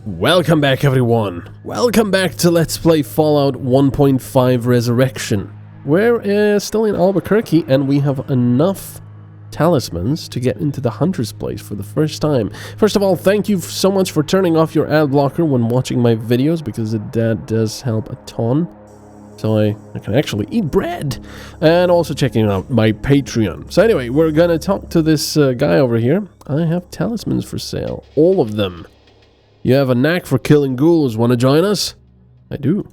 Welcome back, everyone. Welcome back to Let's Play Fallout 1.5 Resurrection. We're still in Albuquerque and we have enough talismans to get into the Hunter's Place for the first time. First of all, thank you so much for turning off your ad blocker when watching my videos, because that does help a ton. So I can actually eat bread. And also checking out my Patreon. So anyway, we're gonna talk to this guy over here. I have talismans for sale. All of them. You have a knack for killing ghouls. Want to join us? I do.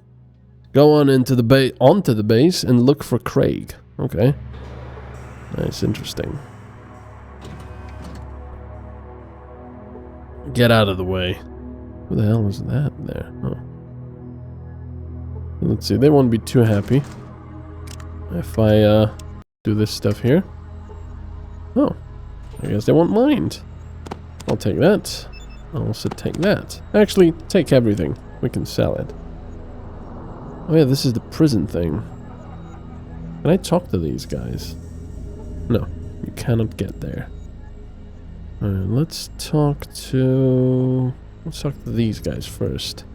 Go on onto the base and look for Craig. Okay. Nice, interesting. Get out of the way. Who the hell was that there? Oh. Let's see. They won't be too happy if I do this stuff here. Oh. I guess they won't mind. I'll take that. I'll also take that. Actually, take everything. We can sell it. Oh yeah, this is the prison thing. Can I talk to these guys? No, you cannot get there. Alright, let's talk to these guys first.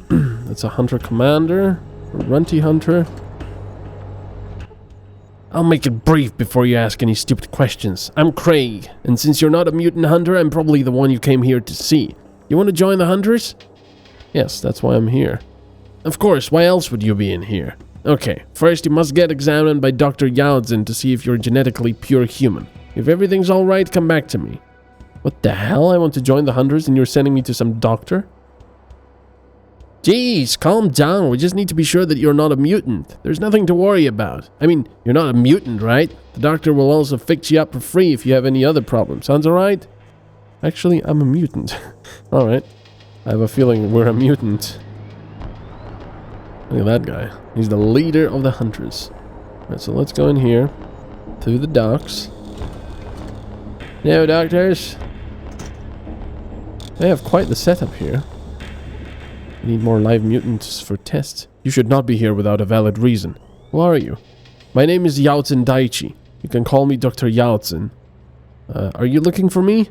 That's a hunter commander, a runty hunter. I'll make it brief before you ask any stupid questions. I'm Craig, and since you're not a mutant hunter, I'm probably the one you came here to see. You want to join the hunters? Yes, that's why I'm here. Of course, why else would you be in here? Okay, first you must get examined by Dr. Yaudzin to see if you're genetically pure human. If everything's alright, come back to me. What the hell? I want to join the hunters and you're sending me to some doctor? Jeez, calm down. We just need to be sure that you're not a mutant. There's nothing to worry about. I mean, you're not a mutant, right? The doctor will also fix you up for free if you have any other problems. Sounds alright? Actually, I'm a mutant. Alright. I have a feeling we're a mutant. Look at that guy. He's the leader of the hunters. Alright, so let's go in here. Through the docks. Now, doctors. They have quite the setup here. We need more live mutants for tests. You should not be here without a valid reason. Who are you? My name is Yaudzin Daichi. You can call me Dr. Yaudzin. Are you looking for me?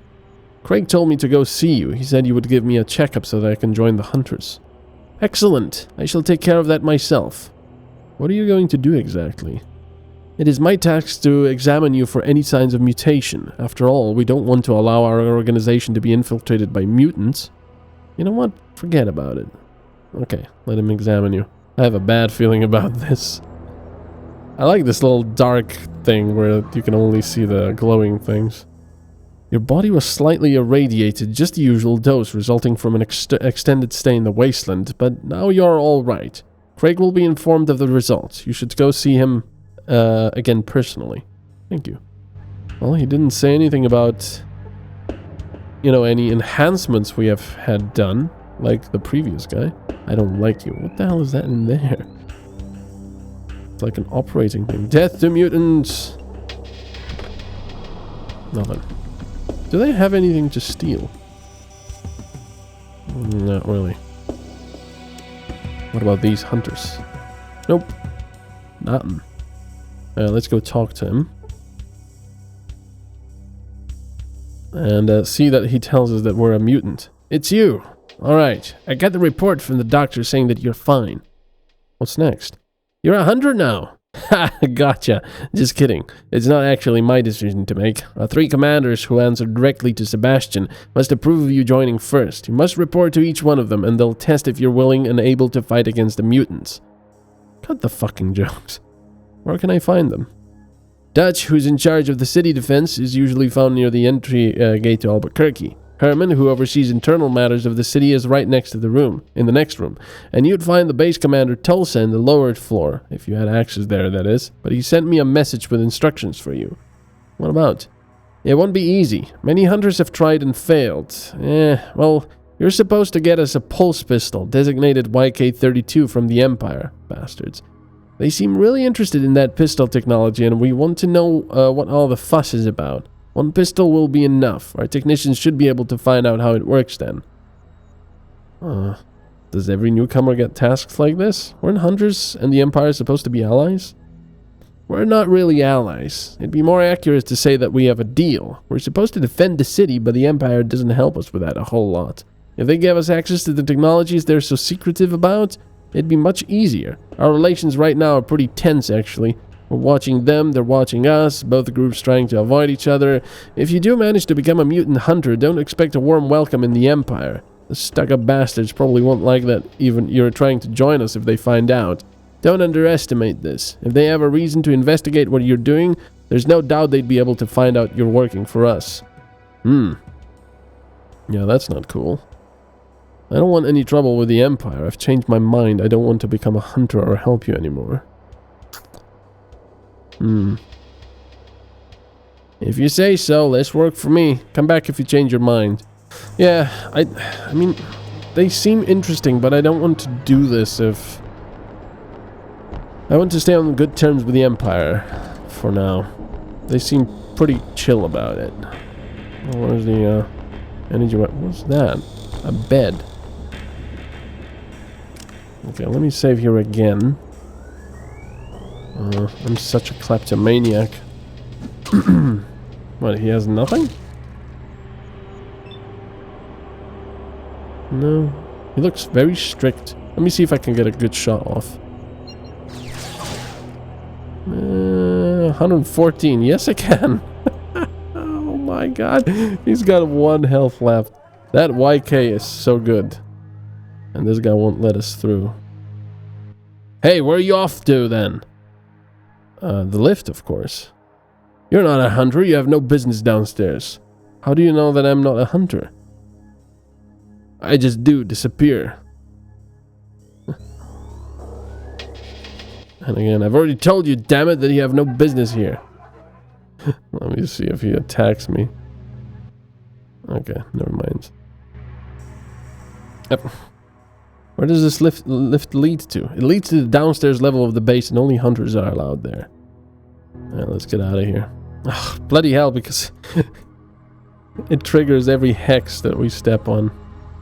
Craig told me to go see you. He said you would give me a checkup so that I can join the hunters. Excellent. I shall take care of that myself. What are you going to do exactly? It is my task to examine you for any signs of mutation. After all, we don't want to allow our organization to be infiltrated by mutants. You know what? Forget about it. Okay, let him examine you. I have a bad feeling about this. I like this little dark thing where you can only see the glowing things. Your body was slightly irradiated, just the usual dose, resulting from an extended stay in the wasteland, but now you're all right. Craig will be informed of the results. You should go see him again personally. Thank you. Well, he didn't say anything about, you know, any enhancements we have had done, like the previous guy. I don't like you. What the hell is that in there? It's like an operating thing. Death to mutants! Nothing. Do they have anything to steal? Not really. What about these hunters? Nope. Nothing. Let's go talk to him. And see that he tells us that we're a mutant. It's you! Alright, I got the report from the doctor saying that you're fine. What's next? You're a hunter now! Ha! Gotcha! Just kidding. It's not actually my decision to make. Our 3 commanders who answer directly to Sebastian must approve of you joining first. You must report to each one of them and they'll test if you're willing and able to fight against the mutants. Cut the fucking jokes. Where can I find them? Dutch, who's in charge of the city defense, is usually found near the entry gate to Albuquerque. Herman, who oversees internal matters of the city, is right next to the room, in the next room. And you'd find the base commander Tulsa in the lower floor, if you had access there, that is. But he sent me a message with instructions for you. What about? It won't be easy. Many hunters have tried and failed. Well, you're supposed to get us a pulse pistol, designated YK-32 from the Empire, bastards. They seem really interested in that pistol technology, and we want to know what all the fuss is about. 1 pistol will be enough. Our technicians should be able to find out how it works then. Does every newcomer get tasks like this? Weren't hunters and the Empire supposed to be allies? We're not really allies. It'd be more accurate to say that we have a deal. We're supposed to defend the city, but the Empire doesn't help us with that a whole lot. If they gave us access to the technologies they're so secretive about, it'd be much easier. Our relations right now are pretty tense, actually. We're watching them, they're watching us, both groups trying to avoid each other. If you do manage to become a mutant hunter, don't expect a warm welcome in the Empire. The stuck-up bastards probably won't like that even you're trying to join us if they find out. Don't underestimate this. If they have a reason to investigate what you're doing, there's no doubt they'd be able to find out you're working for us. Yeah, that's not cool. I don't want any trouble with the Empire. I've changed my mind. I don't want to become a hunter or help you anymore. If you say so, less work for me. Come back if you change your mind. Yeah, I mean, they seem interesting, but I don't want to do this if... I want to stay on good terms with the Empire for now. They seem pretty chill about it. Where's the energy? What's that? A bed. Okay, let me save here again. I'm such a kleptomaniac. What, he has nothing? No. He looks very strict. Let me see if I can get a good shot off. 114. Yes, I can. Oh my god. He's got 1 health left. That YK is so good. And this guy won't let us through. Hey, where are you off to then? The lift, of course. You're not a hunter. You have no business downstairs. How do you know that I'm not a hunter? I just do disappear. And again, I've already told you, damn it, that you have no business here. Let me see if he attacks me. Okay, never mind. Yep. Where does this lift lead to? It leads to the downstairs level of the base, and only hunters are allowed there. Alright, let's get out of here. Ugh, bloody hell, because it triggers every hex that we step on.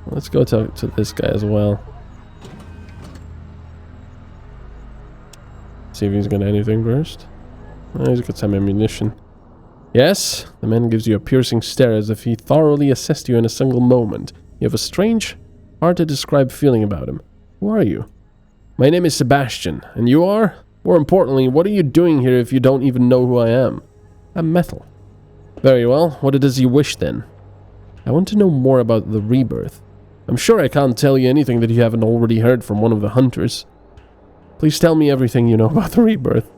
Let's go talk to this guy as well. See if he's got anything first. Oh, he's got some ammunition. Yes, the man gives you a piercing stare as if he thoroughly assessed you in a single moment. You have a strange, hard to describe feeling about him. Who are you? My name is Sebastian, and you are? More importantly, what are you doing here if you don't even know who I am? I'm Metal. Very well, what it is you wish then? I want to know more about the rebirth. I'm sure I can't tell you anything that you haven't already heard from one of the hunters. Please tell me everything you know about the rebirth.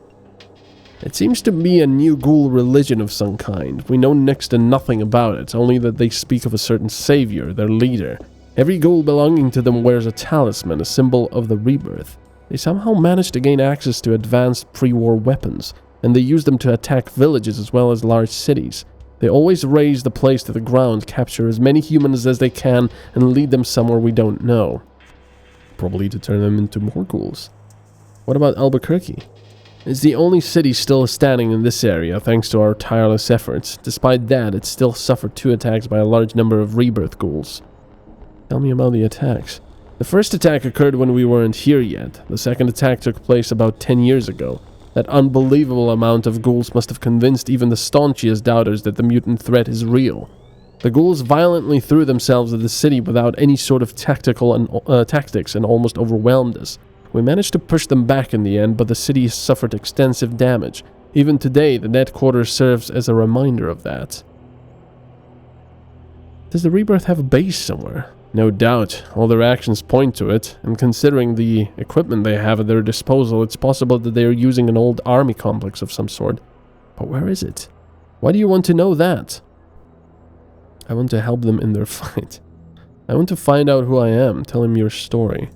It seems to be a new ghoul religion of some kind. We know next to nothing about it, only that they speak of a certain savior, their leader. Every ghoul belonging to them wears a talisman, a symbol of the rebirth. They somehow managed to gain access to advanced pre-war weapons, and they use them to attack villages as well as large cities. They always raise the place to the ground, capture as many humans as they can, and lead them somewhere we don't know. Probably to turn them into more ghouls. What about Albuquerque? It's the only city still standing in this area, thanks to our tireless efforts. Despite that, it still suffered 2 attacks by a large number of rebirth ghouls. Tell me about the attacks. The first attack occurred when we weren't here yet. The second attack took place about 10 years ago. That unbelievable amount of ghouls must have convinced even the staunchest doubters that the mutant threat is real. The ghouls violently threw themselves at the city without any sort of tactics and almost overwhelmed us. We managed to push them back in the end, but the city suffered extensive damage. Even today, the headquarters serves as a reminder of that. Does the Rebirth have a base somewhere? No doubt. All their actions point to it, and considering the equipment they have at their disposal, it's possible that they are using an old army complex of some sort. But where is it? Why do you want to know that? I want to help them in their fight. I want to find out who I am, tell him your story.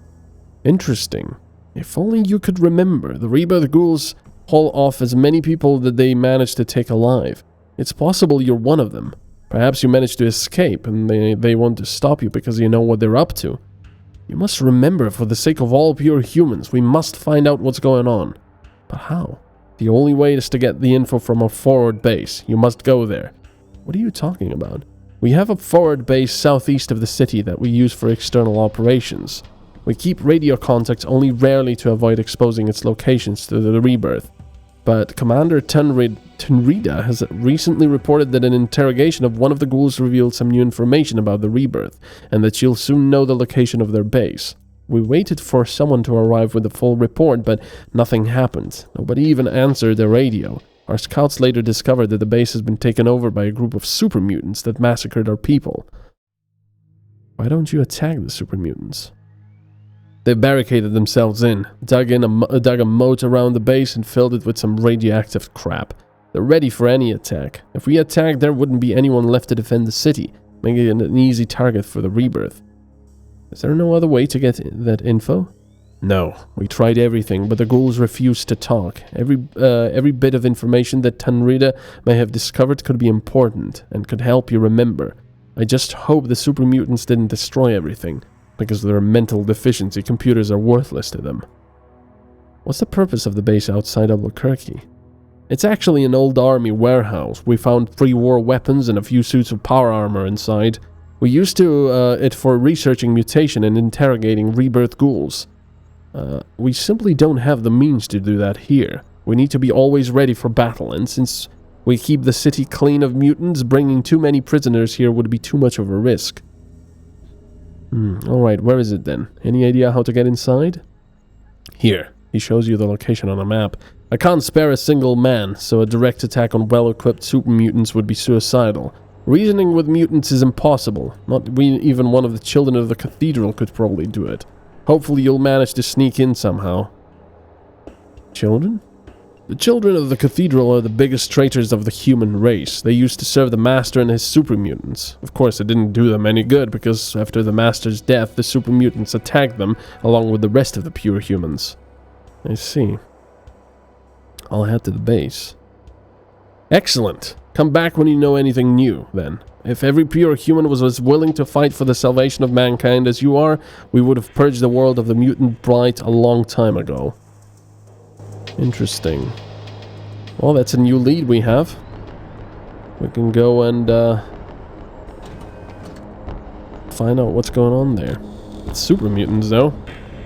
Interesting. If only you could remember, the Rebirth ghouls haul off as many people that they manage to take alive. It's possible you're one of them. Perhaps you managed to escape, and they want to stop you because you know what they're up to. You must remember, for the sake of all pure humans, we must find out what's going on. But how? The only way is to get the info from our forward base. You must go there. What are you talking about? We have a forward base southeast of the city that we use for external operations. We keep radio contacts only rarely to avoid exposing its locations to the Rebirth. but Commander Tenrida has recently reported that an interrogation of one of the ghouls revealed some new information about the rebirth, and that she'll soon know the location of their base. We waited for someone to arrive with a full report, but nothing happened. Nobody even answered the radio. Our scouts later discovered that the base has been taken over by a group of super mutants that massacred our people. Why don't you attack the super mutants? They barricaded themselves in, dug a moat around the base and filled it with some radioactive crap. They're ready for any attack. If we attack, there wouldn't be anyone left to defend the city, making it an easy target for the rebirth. Is there no other way to get that info? No, we tried everything, but the ghouls refused to talk. Every bit of information that Tanrida may have discovered could be important, and could help you remember. I just hope the super mutants didn't destroy everything. Because of their mental deficiency, computers are worthless to them. What's the purpose of the base outside Albuquerque? It's actually an old army warehouse. We found pre-war weapons and a few suits of power armor inside. We used it for researching mutation and interrogating rebirth ghouls. We simply don't have the means to do that here. We need to be always ready for battle, and since we keep the city clean of mutants, bringing too many prisoners here would be too much of a risk. Alright, where is it then? Any idea how to get inside? Here, he shows you the location on a map. I can't spare a single man, so a direct attack on well-equipped super mutants would be suicidal. Reasoning with mutants is impossible. Not even one of the children of the cathedral could probably do it. Hopefully you'll manage to sneak in somehow. Children? The children of the cathedral are the biggest traitors of the human race. They used to serve the master and his super mutants. Of course, it didn't do them any good, because after the master's death, the super mutants attacked them, along with the rest of the pure humans. I see. I'll head to the base. Excellent! Come back when you know anything new, then. If every pure human was as willing to fight for the salvation of mankind as you are, we would have purged the world of the mutant blight a long time ago. Interesting. Well, that's a new lead we have. We can go and find out what's going on there. It's super mutants, though.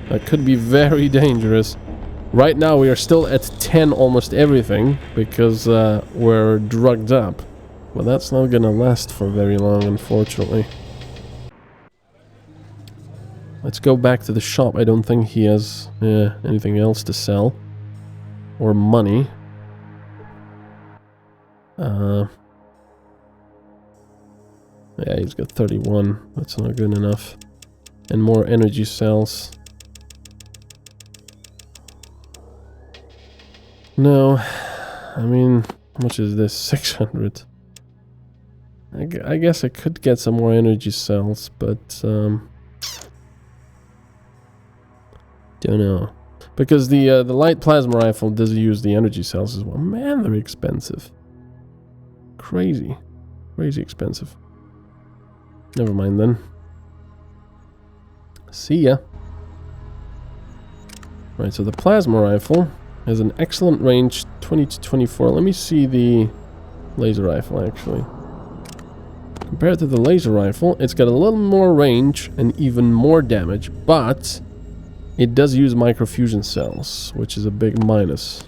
That could be very dangerous. Right now, we are still at 10 almost everything, because we're drugged up. But that's not gonna last for very long, unfortunately. Let's go back to the shop. I don't think he has anything else to sell. Or money. Yeah, he's got 31. That's not good enough. And more energy cells. No. I mean, how much is this? 600. I guess I could get some more energy cells, but don't know. Because the light plasma rifle does use the energy cells as well. Man, they're expensive. Crazy. Crazy expensive. Never mind then. See ya. Right, so the plasma rifle has an excellent range, 20 to 24. Let me see the laser rifle, actually. Compared to the laser rifle, it's got a little more range and even more damage, but it does use microfusion cells, which is a big minus.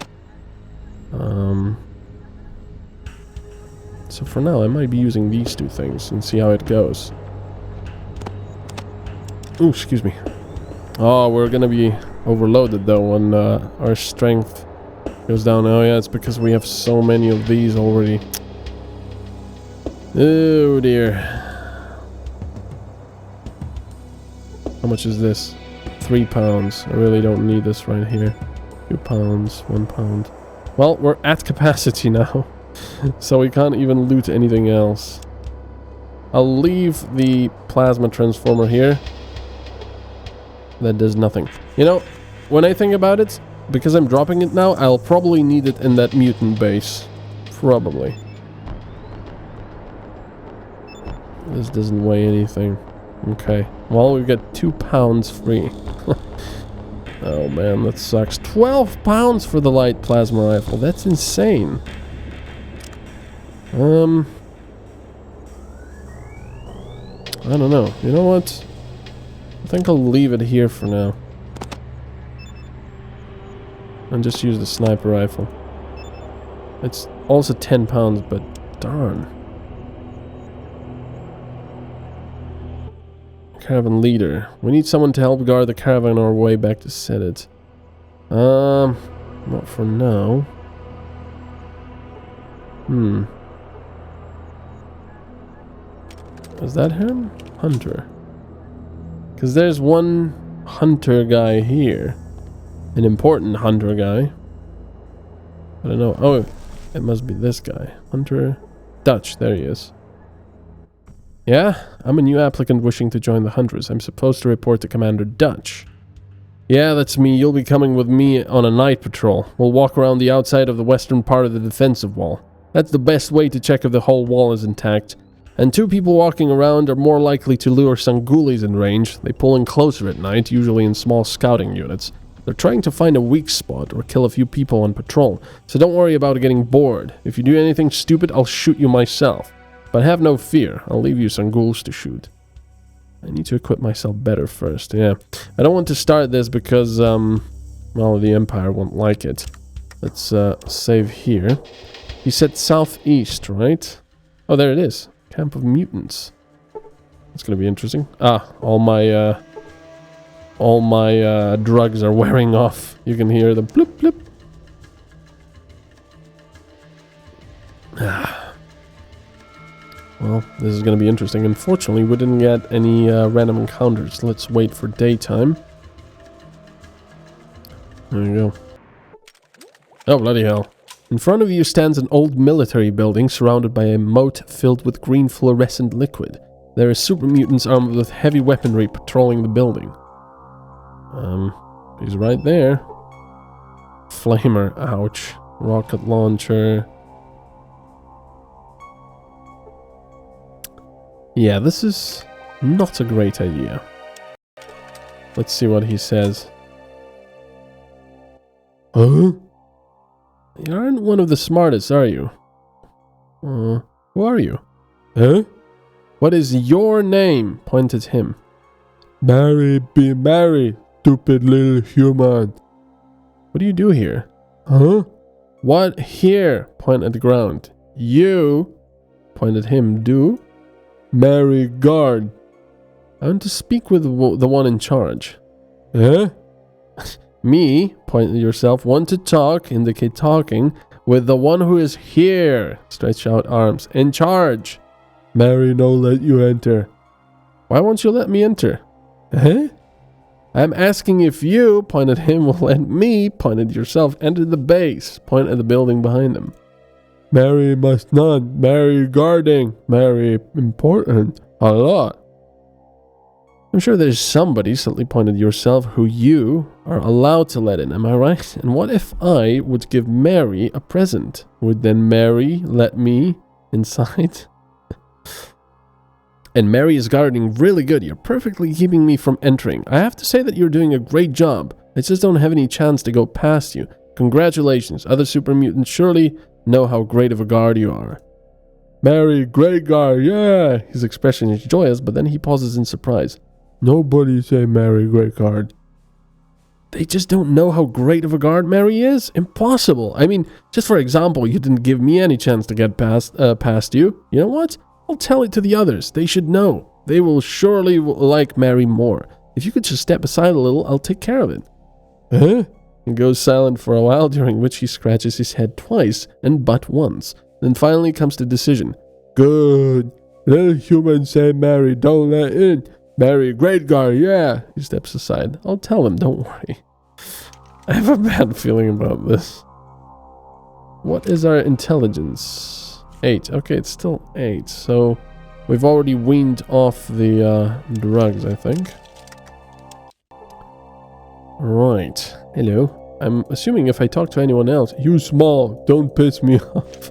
So for now, I might be using these two things and see how it goes. Ooh, excuse me. Oh, we're gonna be overloaded though when our strength goes down. Oh yeah, it's because we have so many of these already. Oh dear. How much is this? 3 pounds. I really don't need this right here. 2 pounds, 1 pound. Well, we're at capacity now. So we can't even loot anything else. I'll leave the plasma transformer here. That does nothing. You know, when I think about it, because I'm dropping it now, I'll probably need it in that mutant base. Probably. This doesn't weigh anything. Okay. Well, we got 2 pounds free. Oh man, that sucks. 12 pounds for the light plasma rifle. That's insane. I don't know. You know what? I think I'll leave it here for now. And just use the sniper rifle. It's also 10 pounds, but darn. Caravan leader. We need someone to help guard the caravan on our way back to set it. Not for now. Is that him? Hunter. Because there's one hunter guy here. An important hunter guy. I don't know. Oh, it must be this guy. Hunter Dutch. There he is. Yeah, I'm a new applicant wishing to join the Hunters. I'm supposed to report to Commander Dutch. Yeah, that's me. You'll be coming with me on a night patrol. We'll walk around the outside of the western part of the defensive wall. That's the best way to check if the whole wall is intact. And 2 people walking around are more likely to lure Sangulis in range. They pull in closer at night, usually in small scouting units. They're trying to find a weak spot or kill a few people on patrol, so don't worry about getting bored. If you do anything stupid, I'll shoot you myself. But have no fear, I'll leave you some ghouls to shoot. I need to equip myself better first, yeah. I don't want to start this because, well, the Empire won't like it. Let's save here. He said southeast, right? Oh, there it is. Camp of Mutants. That's gonna be interesting. Ah, all my drugs are wearing off. You can hear the bloop bloop. Well, this is going to be interesting. Unfortunately, we didn't get any random encounters. Let's wait for daytime. There you go. Oh, bloody hell. In front of you stands an old military building surrounded by a moat filled with green fluorescent liquid. There are super mutants armed with heavy weaponry patrolling the building. He's right there. Flamer, ouch. Rocket launcher. Yeah, this is not a great idea. Let's see what he says. Huh? You aren't one of the smartest, are you? Who are you? Huh? What is your name? Pointed him. Mary, be Mary, stupid little human. What do you do here? Huh? What here? Point at the ground. You, pointed him, do? Mary guard. I want to speak with the one in charge. Huh? Me, point at yourself, want to talk, indicate talking, with the one who is here. Stretch out arms. In charge. Mary, no let you enter. Why won't you let me enter? Huh? I'm asking if you, point at him, will let me, point at yourself, enter the base. Point at the building behind him. Mary must not. Mary guarding. Mary important. A lot. I'm sure there's somebody, suddenly pointed yourself, who you are allowed to let in, am I right? And what if I would give Mary a present? Would then Mary let me inside? And Mary is guarding really good. You're perfectly keeping me from entering. I have to say that you're doing a great job. I just don't have any chance to go past you. Congratulations. Other super mutants surely know how great of a guard you are. Mary, great guard, yeah! His expression is joyous, but then he pauses in surprise. Nobody say Mary, great guard. They just don't know how great of a guard Mary is? Impossible. I mean, just for example, you didn't give me any chance to get past you. You know what? I'll tell it to the others. They should know. They will surely like Mary more. If you could just step aside a little, I'll take care of it. Huh? He goes silent for a while, during which he scratches his head twice and but once. Then finally comes the decision. Good. Little human say Mary, don't let in. Mary, great guard, yeah. He steps aside. I'll tell him, don't worry. I have a bad feeling about this. What is our intelligence? 8. Okay, it's still 8. So we've already weaned off the drugs, I think. Right. Hello. I'm assuming if I talk to anyone else, you small, don't piss me off.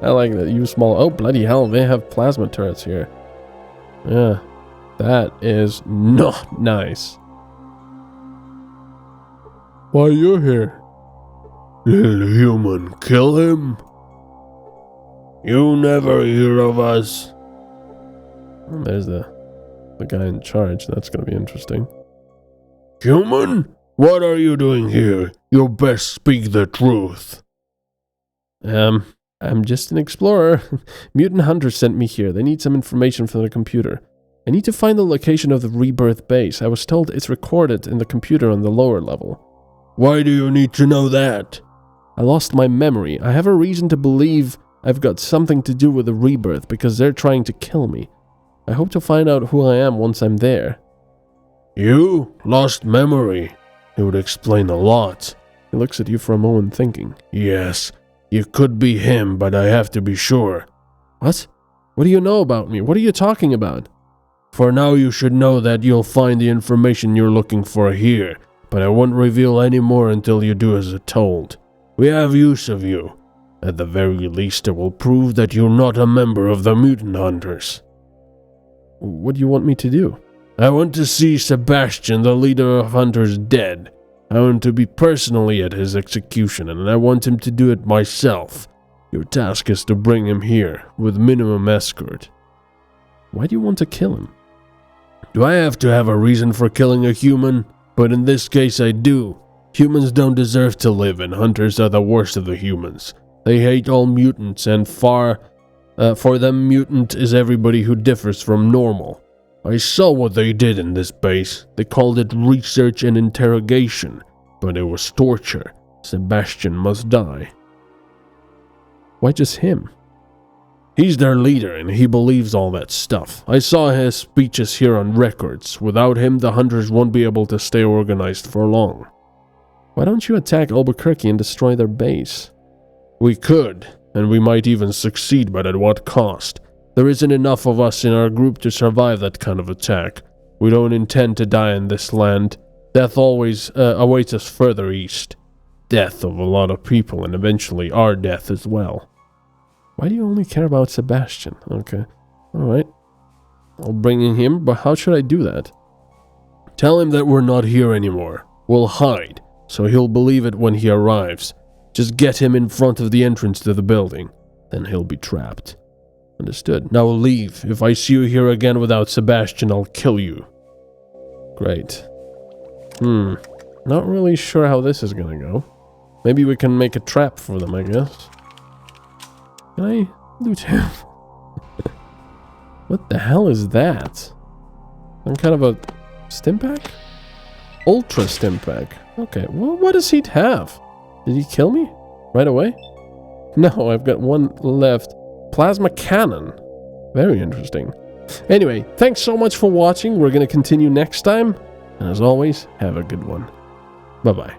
I like that, you small. Oh, bloody hell, they have plasma turrets here. Yeah, that is not nice. Why are you here? Little human, kill him. You never hear of us. And there's the guy in charge. That's going to be interesting. Human? What are you doing here? You best speak the truth. I'm just an explorer. Mutant hunters sent me here. They need some information from the computer. I need to find the location of the Rebirth base. I was told it's recorded in the computer on the lower level. Why do you need to know that? I lost my memory. I have a reason to believe I've got something to do with the Rebirth because they're trying to kill me. I hope to find out who I am once I'm there. You lost memory. It would explain a lot. He looks at you for a moment thinking. Yes, you could be him, but I have to be sure. What? What do you know about me? What are you talking about? For now, you should know that you'll find the information you're looking for here, but I won't reveal any more until you do as told. We have use of you. At the very least, it will prove that you're not a member of the Mutant Hunters. What do you want me to do? I want to see Sebastian, the leader of Hunters, dead. I want to be personally at his execution, and I want him to do it myself. Your task is to bring him here, with minimum escort. Why do you want to kill him? Do I have to have a reason for killing a human? But in this case I do. Humans don't deserve to live, and hunters are the worst of the humans. They hate all mutants, and for them mutant is everybody who differs from normal. I saw what they did in this base. They called it research and interrogation, but it was torture. Sebastian must die. Why just him? He's their leader, and he believes all that stuff. I saw his speeches here on records. Without him, the hunters won't be able to stay organized for long. Why don't you attack Albuquerque and destroy their base? We could, and we might even succeed, but at what cost? There isn't enough of us in our group to survive that kind of attack. We don't intend to die in this land. Death always awaits us further east. Death of a lot of people, and eventually our death as well. Why do you only care about Sebastian? Okay, alright. I'll bring in him, but how should I do that? Tell him that we're not here anymore. We'll hide, so he'll believe it when he arrives. Just get him in front of the entrance to the building. Then he'll be trapped. Understood. Now leave. If I see you here again without Sebastian, I'll kill you. Great. Not really sure how this is gonna go. Maybe we can make a trap for them, I guess. Can I loot him? What the hell is that? Some kind of a stim pack? Ultra stim pack. Okay, well, what does he have? Did he kill me? Right away? No, I've got one left. Plasma cannon. Very interesting. Anyway, thanks so much for watching. We're going to continue next time. And as always, have a good one. Bye-bye.